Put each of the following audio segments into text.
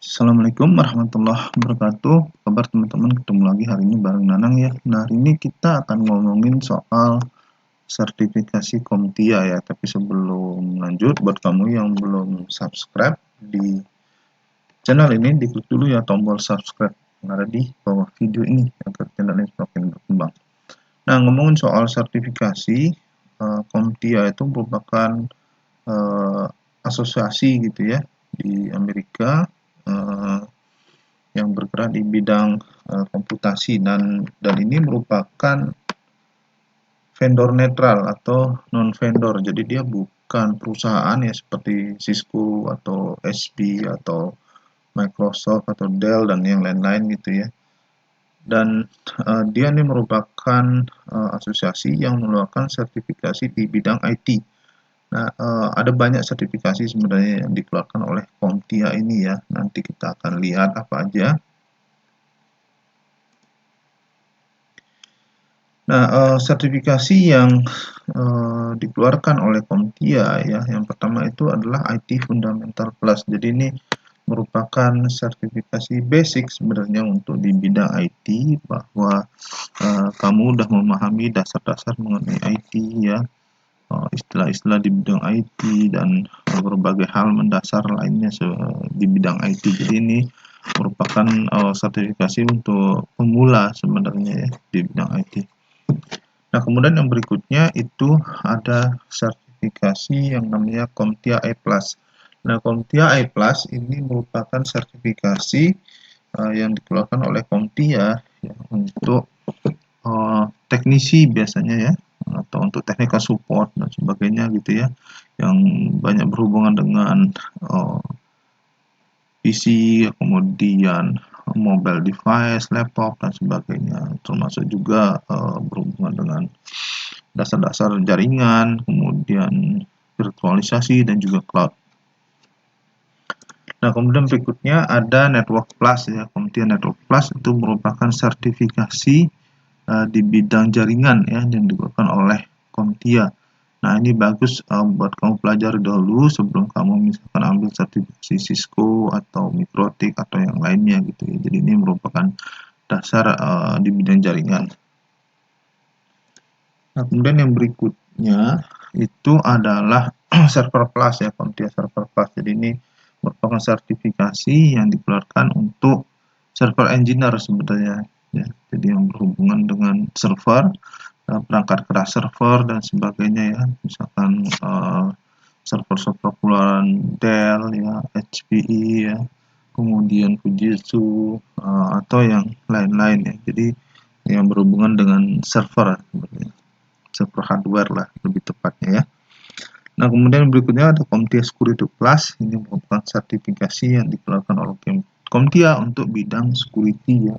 Assalamualaikum warahmatullahi wabarakatuh. Kabar teman-teman, ketemu lagi hari ini bareng Nanang ya. Nah, hari ini kita akan ngomongin soal sertifikasi CompTIA ya. Tapi sebelum lanjut, buat kamu yang belum subscribe di channel ini, diklik dulu ya tombol subscribe yang ada di bawah video ini agar channel ini semakin berkembang. Nah, ngomongin soal sertifikasi, CompTIA itu merupakan asosiasi gitu ya di Amerika, yang bergerak di bidang komputasi, dan ini merupakan vendor netral atau non vendor. Jadi dia bukan perusahaan ya seperti Cisco atau HP atau Microsoft atau Dell dan yang lain-lain gitu ya. Dan dia ini merupakan asosiasi yang mengeluarkan sertifikasi di bidang IT. Nah, ada banyak sertifikasi sebenarnya yang dikeluarkan oleh CompTIA ini ya. Nanti kita akan lihat apa aja. Nah, sertifikasi yang dikeluarkan oleh CompTIA ya, yang pertama itu adalah IT Fundamental Plus. Jadi ini merupakan sertifikasi basic sebenarnya untuk di bidang IT, bahwa kamu udah memahami dasar-dasar mengenai IT ya, istilah-istilah di bidang IT dan berbagai hal mendasar lainnya di bidang IT. Jadi ini merupakan sertifikasi untuk pemula sebenarnya ya di bidang IT. Nah, kemudian yang berikutnya itu ada sertifikasi yang namanya CompTIA A+. Nah, CompTIA A+ ini merupakan sertifikasi yang dikeluarkan oleh CompTIA ya, untuk teknisi biasanya ya, atau untuk technical support dan sebagainya gitu ya, yang banyak berhubungan dengan PC, kemudian mobile device, laptop dan sebagainya, termasuk juga berhubungan dengan dasar-dasar jaringan, kemudian virtualisasi dan juga cloud. Nah, kemudian berikutnya ada Network Plus ya. CompTIA Network Plus itu merupakan sertifikasi di bidang jaringan ya yang dikeluarkan oleh CompTIA. Nah, ini bagus buat kamu pelajari dahulu sebelum kamu misalkan ambil sertifikasi Cisco atau Mikrotik atau yang lainnya gitu ya. Jadi ini merupakan dasar di bidang jaringan. Nah, kemudian yang berikutnya itu adalah Server Plus ya, CompTIA Server Plus. Jadi ini merupakan sertifikasi yang dikeluarkan untuk server engineer sebenarnya ya. Jadi yang berhubungan dengan server, perangkat keras server dan sebagainya ya. Misalkan server-server populeran Dell ya, HPE ya, kemudian Fujitsu atau yang lain-lain ya. Jadi yang berhubungan dengan server sebenarnya, server hardware lah lebih tepatnya ya. Nah, kemudian berikutnya ada CompTIA Security Plus. Ini merupakan sertifikasi yang dikeluarkan oleh CompTIA untuk bidang security ya,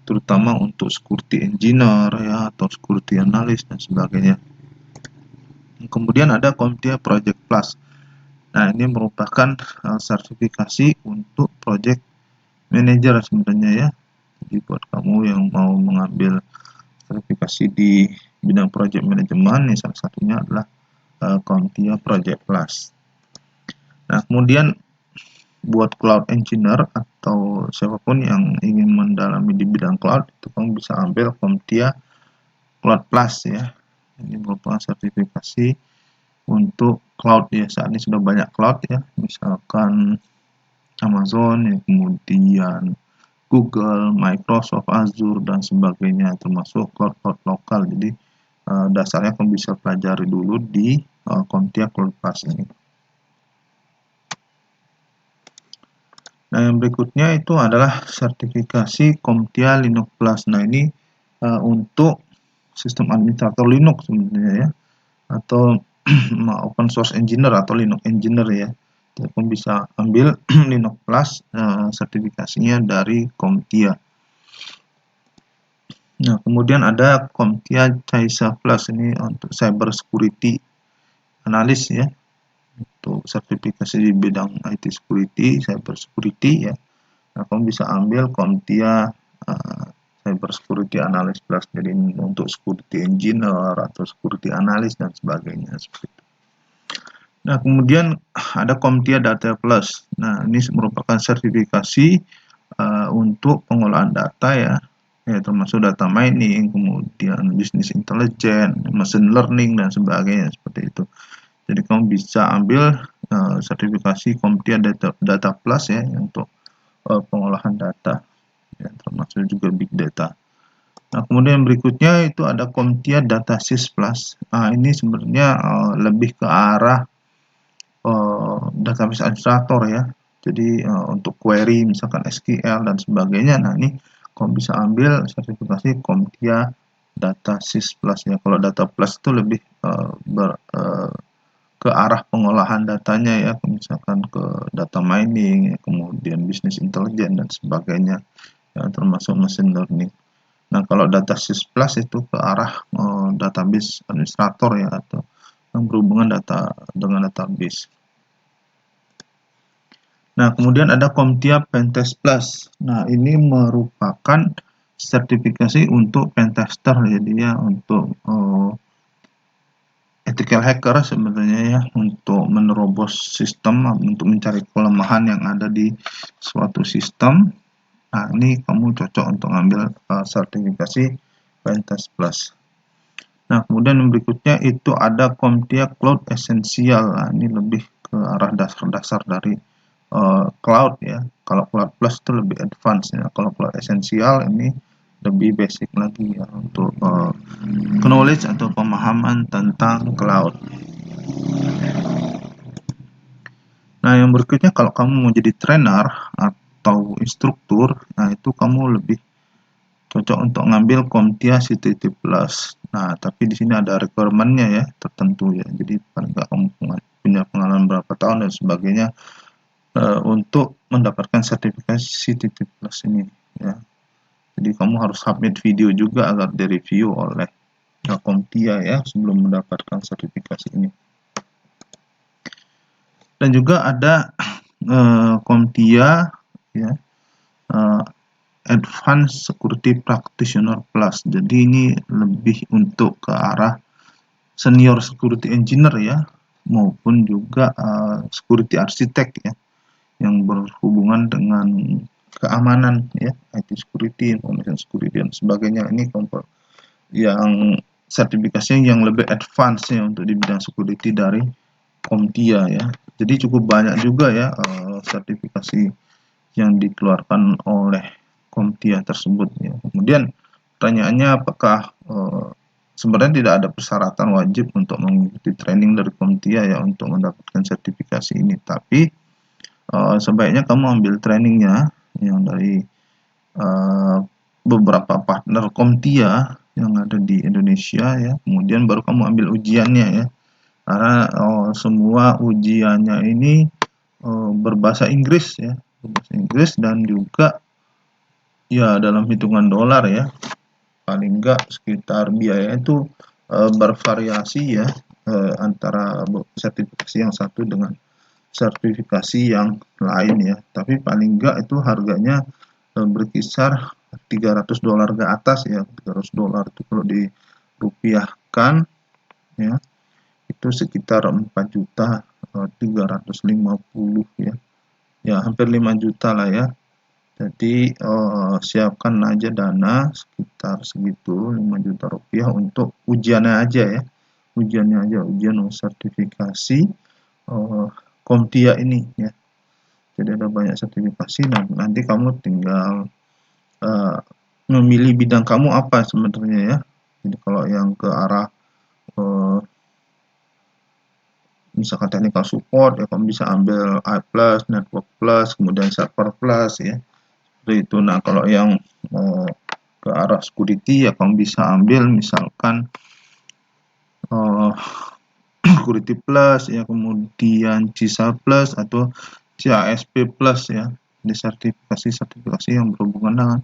terutama untuk security engineer ya, atau security analyst dan sebagainya. Kemudian ada CompTIA Project Plus. Nah, ini merupakan sertifikasi untuk project manager sebenarnya ya. Jadi buat kamu yang mau mengambil sertifikasi di bidang project management, salah satunya adalah CompTIA Project Plus. Nah, kemudian buat cloud engineer atau siapapun yang ingin mendalami di bidang cloud, itu kamu bisa ambil CompTIA Cloud Plus ya. Ini merupakan sertifikasi untuk cloud ya. Saat ini sudah banyak cloud ya, misalkan Amazon ya, kemudian Google, Microsoft, Azure dan sebagainya, termasuk cloud-cloud lokal. Jadi dasarnya kamu bisa pelajari dulu di CompTIA Cloud Plus ini. Nah, yang berikutnya itu adalah sertifikasi CompTIA Linux Plus. Nah, ini untuk sistem administrator Linux sebenarnya ya, atau open source engineer atau Linux engineer ya. Kamu bisa ambil Linux Plus sertifikasinya dari CompTIA. Nah, kemudian ada CompTIA CAISA Plus, ini untuk cyber security analyst ya, untuk sertifikasi di bidang IT security, cyber security ya. Nah, kamu bisa ambil CompTIA cyber security analyst plus, jadi untuk security engineer atau security analyst dan sebagainya seperti itu. Nah, kemudian ada CompTIA Data Plus. Nah, ini merupakan sertifikasi untuk pengolahan data ya, termasuk data mining, kemudian business intelligence, machine learning dan sebagainya seperti itu. Jadi kamu bisa ambil sertifikasi CompTIA Data Plus ya untuk pengolahan data, ya, termasuk juga big data. Nah, kemudian berikutnya itu ada CompTIA DataSys Plus. Nah, ini sebenarnya lebih ke arah database administrator ya. Jadi untuk query misalkan SQL dan sebagainya. Nah, ini kamu bisa ambil sertifikasi CompTIA DataSys Plus ya. Kalau Data Plus itu lebih ke arah pengolahan datanya ya, misalkan ke data mining, ya, kemudian business intelligence dan sebagainya, ya, termasuk machine learning. Nah, kalau DataSys Plus itu ke arah database administrator ya, atau yang berhubungan dengan database. Nah, kemudian ada CompTIA Pentest Plus. Nah, ini merupakan sertifikasi untuk pentester, jadi ya untuk ethical hacker sebenarnya ya, untuk menerobos sistem, untuk mencari kelemahan yang ada di suatu sistem. Nah, ini kamu cocok untuk ambil sertifikasi Pentest Plus. Nah, kemudian yang berikutnya itu ada CompTIA Cloud Essential. Nah, ini lebih ke arah dasar-dasar dari cloud ya. Kalau Cloud Plus itu lebih advance ya. Kalau Cloud Essential ini lebih basic lagi ya, untuk knowledge atau pemahaman tentang cloud. Nah, yang berikutnya kalau kamu mau jadi trainer atau instruktur, nah itu kamu lebih cocok untuk ngambil CompTIA CTT Plus. Nah, tapi di sini ada requirement-nya ya, tertentu ya. Jadi paling nggak kamu punya pengalaman berapa tahun dan sebagainya untuk mendapatkan sertifikasi CTT Plus ini ya. Jadi kamu harus submit video juga agar direview oleh CompTIA ya sebelum mendapatkan sertifikasi ini. Dan juga ada CompTIA ya, Advanced Security Practitioner Plus. Jadi ini lebih untuk ke arah senior security engineer ya, maupun juga security architect ya, yang berhubungan dengan keamanan ya, IT security, information security dan sebagainya. Ini yang sertifikasinya yang lebih advance ya untuk di bidang security dari CompTIA ya. Jadi cukup banyak juga ya sertifikasi yang dikeluarkan oleh CompTIA tersebut ya. Kemudian pertanyaannya, apakah sebenarnya tidak ada persyaratan wajib untuk mengikuti training dari CompTIA ya untuk mendapatkan sertifikasi ini, tapi sebaiknya kamu ambil trainingnya yang dari beberapa partner CompTIA yang ada di Indonesia ya, kemudian baru kamu ambil ujiannya ya, karena semua ujiannya ini berbahasa Inggris ya, berbahasa Inggris dan juga ya dalam hitungan dolar ya, paling enggak sekitar biaya itu bervariasi ya antara sertifikasi yang satu dengan sertifikasi yang lain ya, tapi paling enggak itu harganya berkisar $300 ke atas ya. $300 itu kalau dirupiahkan ya itu sekitar 4.350.000 ya, ya hampir 5 juta lah ya. Jadi siapkan aja dana sekitar segitu, 5 juta rupiah untuk ujiannya aja ya, ujian sertifikasi CompTIA ini ya. Jadi ada banyak sertifikasi, nah nanti kamu tinggal memilih bidang kamu apa sebenarnya ya. Jadi kalau yang ke arah misalkan technical support ya, kamu bisa ambil I+, Network Plus, kemudian Server Plus ya, seperti itu. Nah, kalau yang ke arah security ya kamu bisa ambil misalkan Security Plus ya, kemudian CISA Plus atau CASP Plus ya. Ini sertifikasi yang berhubungan dengan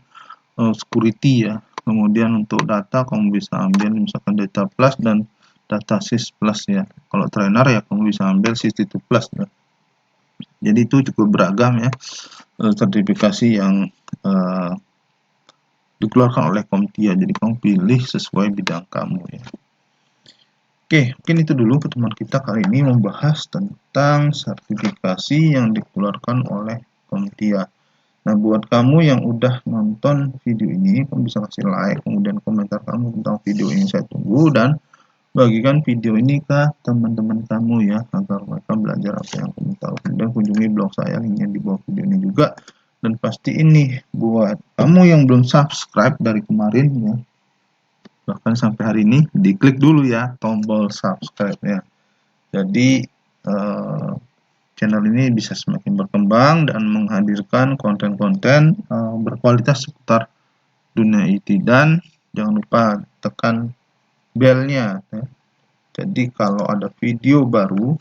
security ya. Kemudian untuk data kamu bisa ambil misalkan Data Plus dan DataSys Plus ya. Kalau trainer ya kamu bisa ambil CTT Plus ya. Jadi itu cukup beragam ya sertifikasi yang dikeluarkan oleh CompTIA. Jadi kamu pilih sesuai bidang kamu ya. Oke, mungkin itu dulu pertemuan kita kali ini membahas tentang sertifikasi yang dikeluarkan oleh Kontia. Nah, buat kamu yang udah nonton video ini, kamu bisa kasih like, kemudian komentar kamu tentang video ini saya tunggu, dan bagikan video ini ke teman-teman kamu ya, agar mereka belajar apa yang kamu tahu. Kemudian kunjungi blog saya, linknya di bawah video ini juga. Dan pasti ini buat kamu yang belum subscribe dari kemarin ya, bahkan sampai hari ini, diklik dulu ya tombol subscribe ya. Jadi channel ini bisa semakin berkembang dan menghadirkan konten-konten berkualitas seputar dunia IT. Dan jangan lupa tekan belnya ya. Jadi kalau ada video baru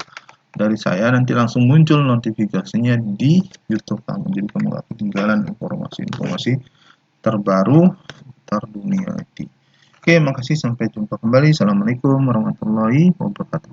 dari saya nanti langsung muncul notifikasinya di YouTube kamu. Jadi kamu gak ketinggalan informasi-informasi terbaru seputar dunia IT. Oke, makasih. Sampai jumpa kembali. Assalamualaikum warahmatullahi wabarakatuh.